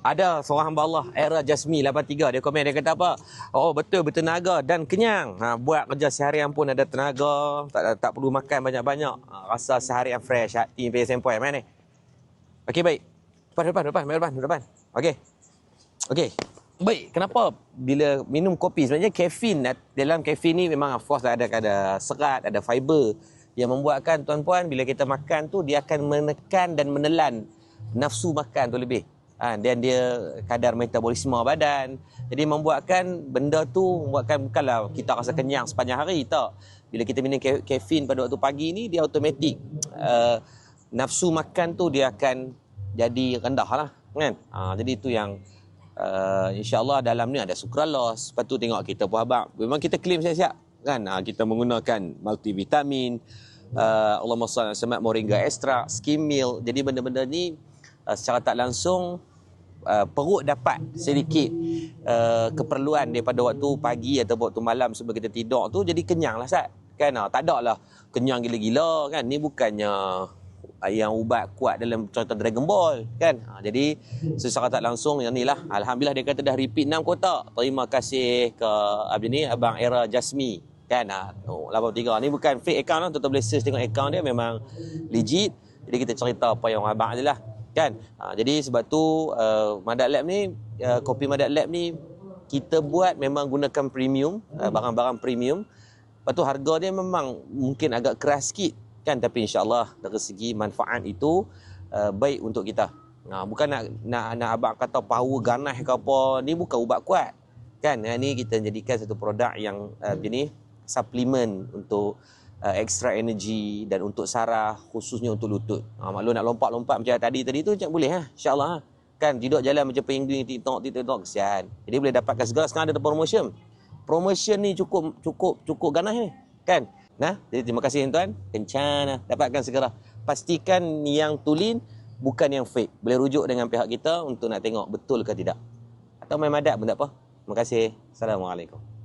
Ada seorang hamba Allah, Era Jasmi 83, dia komen, dia kata apa? Oh betul, bertenaga dan kenyang. Buat kerja seharian pun ada tenaga, tak perlu makan banyak-banyak. Rasa seharian fresh, hati pergi sempoi. Mana ni? Okey, baik. Depan. Okey. Baik, kenapa bila minum kopi? Sebenarnya kafein, dalam kafein ni memang of course ada serat, ada fiber yang membuatkan tuan-puan bila kita makan tu dia akan menekan dan menelan nafsu makan tu lebih. Dan dia kadar metabolisme badan. Jadi membuatkan benda tu bukanlah kita rasa kenyang sepanjang hari, tak. Bila kita minum kafein pada waktu pagi ni, dia automatik nafsu makan tu dia akan jadi rendah lah kan. Jadi itu yang insya-Allah dalam ni ada sukralose. Lepas tu tengok kita pun abang, memang kita claim siap-siap kan. Kita menggunakan multivitamin, Allahumma salli ala Muhammad, moringa extra, skim meal. Jadi benda-benda ni secara tak langsung perut dapat sedikit keperluan daripada waktu pagi atau waktu malam sebelum kita tidur tu, jadi kenyang lah Ustaz kan. Tak ada lah kenyang gila-gila kan. Ni bukannya yang ubat kuat dalam contoh Dragon Ball kan. Jadi secara tak langsung yang ni lah, alhamdulillah dia kata dah repeat 6 kotak. Terima kasih ke Abang Era Jasmi kan. 83 ni bukan fake account lah, tuan-tuan boleh search tengok account dia, memang legit. Jadi kita cerita apa yang abang je lah kan. Jadi sebab tu Madat Lab ni, kopi Madat Lab ni kita buat memang gunakan premium, barang-barang premium. Lepas tu harga dia memang mungkin agak keras sikit kan, tapi insya-Allah dari segi manfaat itu baik untuk kita. Bukan nak abang kata power ganas ke apa, ni bukan ubat kuat kan. Ni kita jadikan satu produk yang jenis suplemen untuk extra energy dan untuk saraf, khususnya untuk lutut. Maklum nak lompat-lompat macam tadi tu macam boleh insya-Allah kan. Tidak jalan macam penguin TikTok kesian. Jadi boleh dapatkan segala. Sekarang ada promotion ni cukup ganas ni kan. Jadi terima kasih tuan, kencan dapatkan segera. Pastikan yang tulen bukan yang fake. Boleh rujuk dengan pihak kita untuk nak tengok betul ke tidak, atau main Madat pun tak apa. Terima kasih. Assalamualaikum.